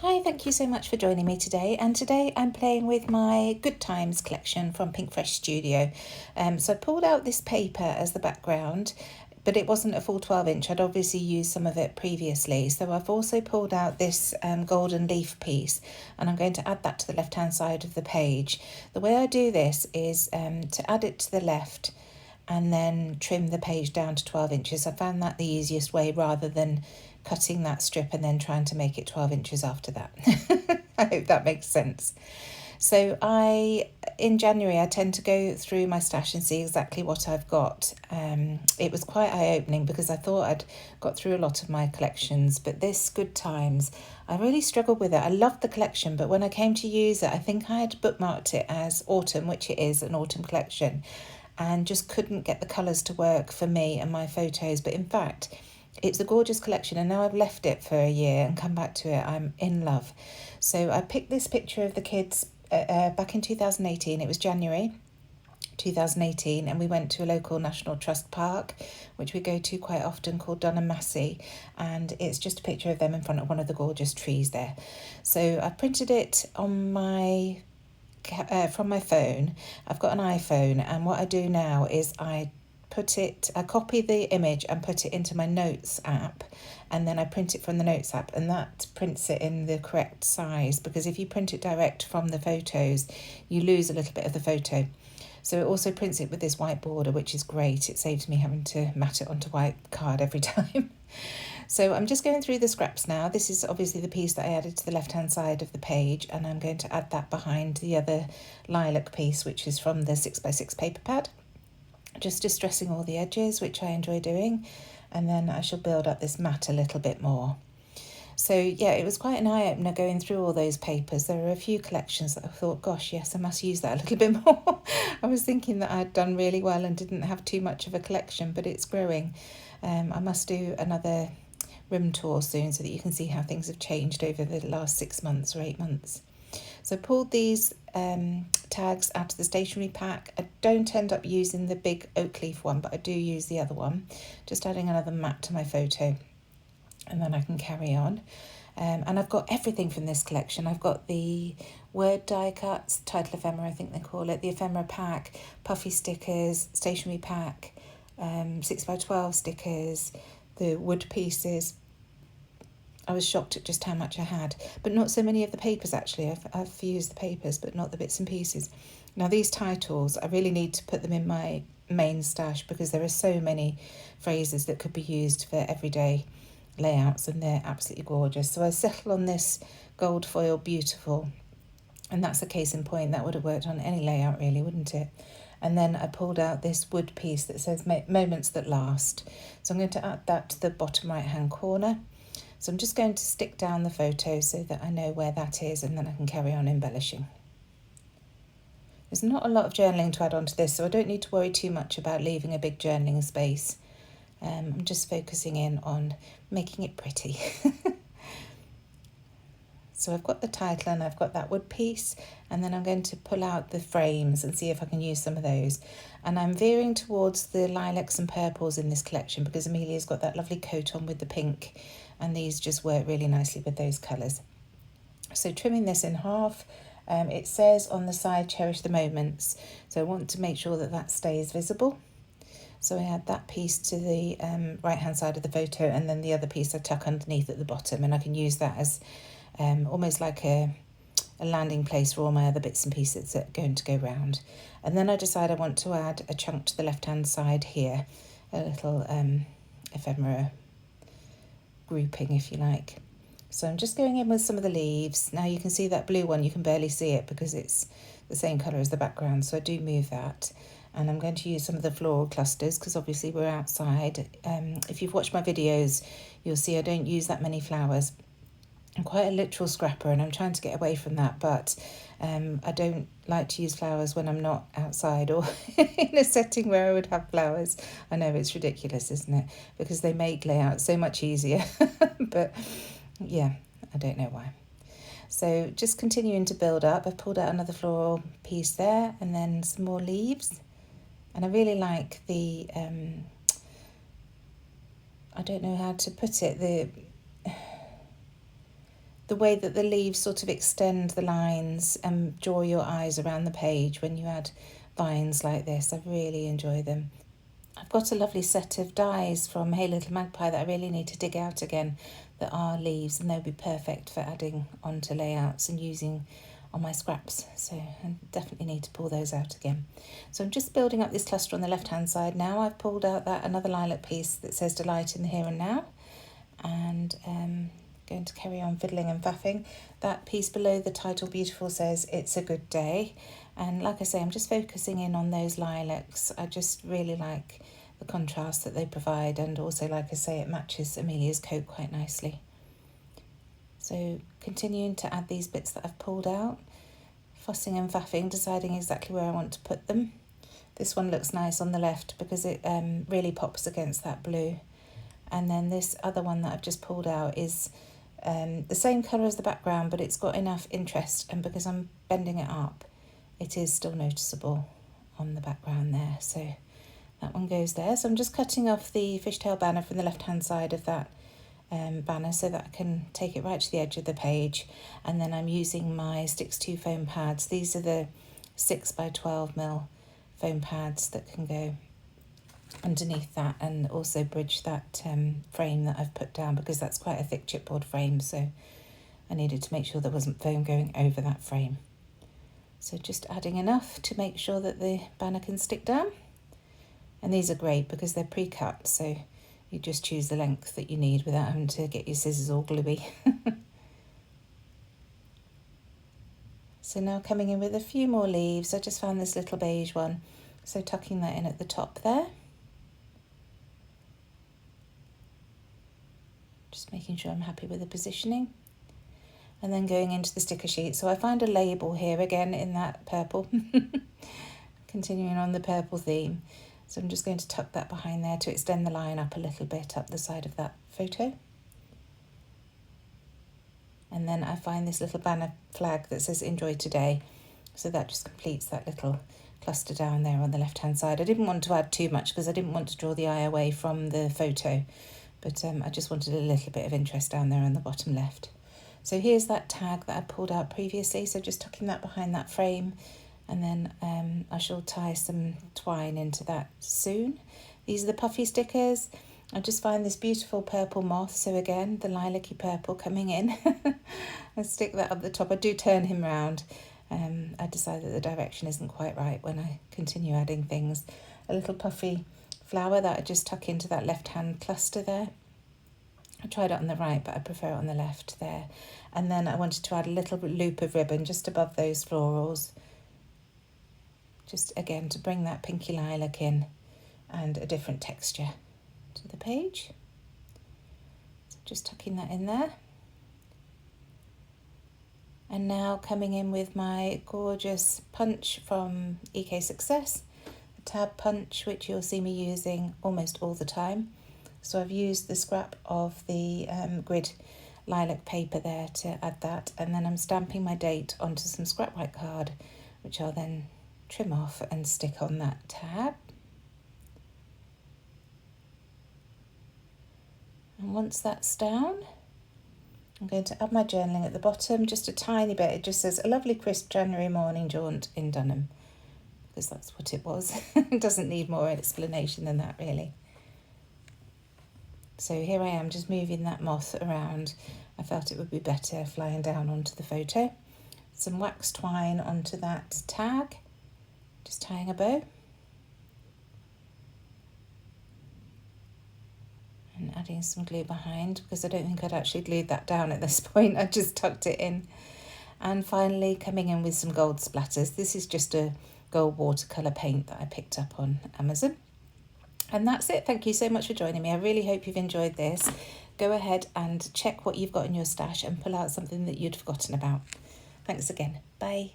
Hi, thank you so much for joining me today. And today I'm playing with my Good Times collection from Pinkfresh Studio. So I pulled out this paper as the background, but it wasn't a full 12-inch. I'd obviously used some of it previously. So I've also pulled out this golden leaf piece, and I'm going to add that to the left-hand side of the page. The way I do this is to add it to the left and then trim the page down to 12 inches. I found that the easiest way rather than cutting that strip and then trying to make it 12 inches after that. I hope that makes sense. So in January, I tend to go through my stash and see exactly what I've got. It was quite eye-opening because I thought I'd got through a lot of my collections, but this Good Times, I really struggled with it. I loved the collection, but when I came to use it, I think I had bookmarked it as autumn, which it is, an autumn collection, and just couldn't get the colours to work for me and my photos. But in fact, it's a gorgeous collection, and now I've left it for a year and come back to it, I'm in love. So I picked this picture of the kids back in 2018. It was January 2018, and we went to a local National Trust park, which we go to quite often, called Dun Massey, and it's just a picture of them in front of one of the gorgeous trees there. So I printed it on from my phone. I've got an iPhone, and what I do now is I copy the image and put it into my Notes app, and then I print it from the Notes app, and that prints it in the correct size, because if you print it direct from the photos, you lose a little bit of the photo. So it also prints it with this white border, which is great. It saves me having to mat it onto white card every time. So I'm just going through the scraps now. This is obviously the piece that I added to the left-hand side of the page, and I'm going to add that behind the other lilac piece, which is from the 6x6 paper pad. Just distressing all the edges, which I enjoy doing, and then I shall build up this mat a little bit more. So yeah, it was quite an eye-opener going through all those papers. There were a few collections that I thought, gosh, yes, I must use that a little bit more. I was thinking that I'd done really well and didn't have too much of a collection, but it's growing. I must do another room tour soon so that you can see how things have changed over the last 6 months or 8 months. So I pulled these tags out of the stationery pack. I don't end up using the big oak leaf one, but I do use the other one, just adding another mat to my photo, and then I can carry on. And I've got everything from this collection. I've got the word die cuts, title ephemera, I think they call it, the ephemera pack, puffy stickers, stationery pack, 6x12 stickers, the wood pieces. I was shocked at just how much I had, but not so many of the papers actually. I've used the papers, but not the bits and pieces. Now these titles, I really need to put them in my main stash because there are so many phrases that could be used for everyday layouts, and they're absolutely gorgeous. So I settled on this gold foil beautiful, and that's a case in point. That would have worked on any layout really, wouldn't it? And then I pulled out this wood piece that says Moments That Last. So I'm going to add that to the bottom right hand corner. So I'm just going to stick down the photo so that I know where that is, and then I can carry on embellishing. There's not a lot of journaling to add onto this, so I don't need to worry too much about leaving a big journaling space. I'm just focusing in on making it pretty. So I've got the title and I've got that wood piece, and then I'm going to pull out the frames and see if I can use some of those. And I'm veering towards the lilacs and purples in this collection because Amelia's got that lovely coat on with the pink, and these just work really nicely with those colours. So trimming this in half, it says on the side, cherish the moments. So I want to make sure that that stays visible. So I add that piece to the right-hand side of the photo, and then the other piece I tuck underneath at the bottom, and I can use that as almost like a landing place for all my other bits and pieces that are going to go round. And then I decide I want to add a chunk to the left-hand side here, a little ephemera grouping, if you like. So I'm just going in with some of the leaves. Now you can see that blue one, you can barely see it because it's the same colour as the background, so I do move that. And I'm going to use some of the floral clusters because obviously we're outside. If you've watched my videos, you'll see I don't use that many flowers. I'm quite a literal scrapper, and I'm trying to get away from that, but I don't like to use flowers when I'm not outside or in a setting where I would have flowers. I know it's ridiculous, isn't it? Because they make layout so much easier. But yeah, I don't know why. So just continuing to build up. I've pulled out another floral piece there, and then some more leaves. And I really like the, I don't know how to put it, the way that the leaves sort of extend the lines and draw your eyes around the page when you add vines like this. I really enjoy them. I've got a lovely set of dies from Hey Little Magpie that I really need to dig out again that are leaves, and they'll be perfect for adding onto layouts and using on my scraps. So I definitely need to pull those out again. So I'm just building up this cluster on the left hand side now. I've pulled out that another lilac piece that says Delight in the Here and Now, and going to carry on fiddling and faffing. That piece below the title Beautiful says It's a Good Day, and like I say, I'm just focusing in on those lilacs. I just really like the contrast that they provide, and also, like I say, it matches Amelia's coat quite nicely. So continuing to add these bits that I've pulled out, fussing and faffing, deciding exactly where I want to put them. This one looks nice on the left because it really pops against that blue. And then this other one that I've just pulled out is the same colour as the background, but it's got enough interest, and because I'm bending it up, it is still noticeable on the background there. So that one goes there. So I'm just cutting off the fishtail banner from the left-hand side of that banner so that I can take it right to the edge of the page. And then I'm using my Sticks 2 foam pads. These are the 6 by 12 mil foam pads that can go underneath that and also bridge that frame that I've put down, because that's quite a thick chipboard frame, so I needed to make sure there wasn't foam going over that frame. So just adding enough to make sure that the banner can stick down. And these are great because they're pre-cut, so you just choose the length that you need without having to get your scissors all gluey. So now coming in with a few more leaves. I just found this little beige one, so tucking that in at the top there. Just making sure I'm happy with the positioning. And then going into the sticker sheet. So I find a label here again in that purple, continuing on the purple theme. So I'm just going to tuck that behind there to extend the line up a little bit up the side of that photo. And then I find this little banner flag that says Enjoy Today. So that just completes that little cluster down there on the left-hand side. I didn't want to add too much because I didn't want to draw the eye away from the photo, but I just wanted a little bit of interest down there on the bottom left. So here's that tag that I pulled out previously, so just tucking that behind that frame, and then I shall tie some twine into that soon. These are the puffy stickers. I just find this beautiful purple moth, so again, the lilac-y purple coming in. I stick that up the top. I do turn him round. I decide that the direction isn't quite right when I continue adding things. A little puffy flower that I just tuck into that left-hand cluster there. I tried it on the right, but I prefer it on the left there. And then I wanted to add a little loop of ribbon just above those florals. Just again to bring that pinky lilac in and a different texture to the page. So just tucking that in there. And now coming in with my gorgeous punch from EK Success, a tab punch, which you'll see me using almost all the time. So I've used the scrap of the grid lilac paper there to add that, and then I'm stamping my date onto some scrap white card, which I'll then trim off and stick on that tab. And once that's down, I'm going to add my journaling at the bottom, just a tiny bit. It just says a lovely crisp January morning jaunt in Dunham, because that's what it was. It doesn't need more explanation than that, really. So here I am just moving that moth around. I felt it would be better flying down onto the photo. Some wax twine onto that tag, just tying a bow. And adding some glue behind, because I don't think I'd actually glued that down at this point. I just tucked it in. And finally coming in with some gold splatters. This is just a gold watercolour paint that I picked up on Amazon. And that's it. Thank you so much for joining me. I really hope you've enjoyed this. Go ahead and check what you've got in your stash and pull out something that you'd forgotten about. Thanks again. Bye.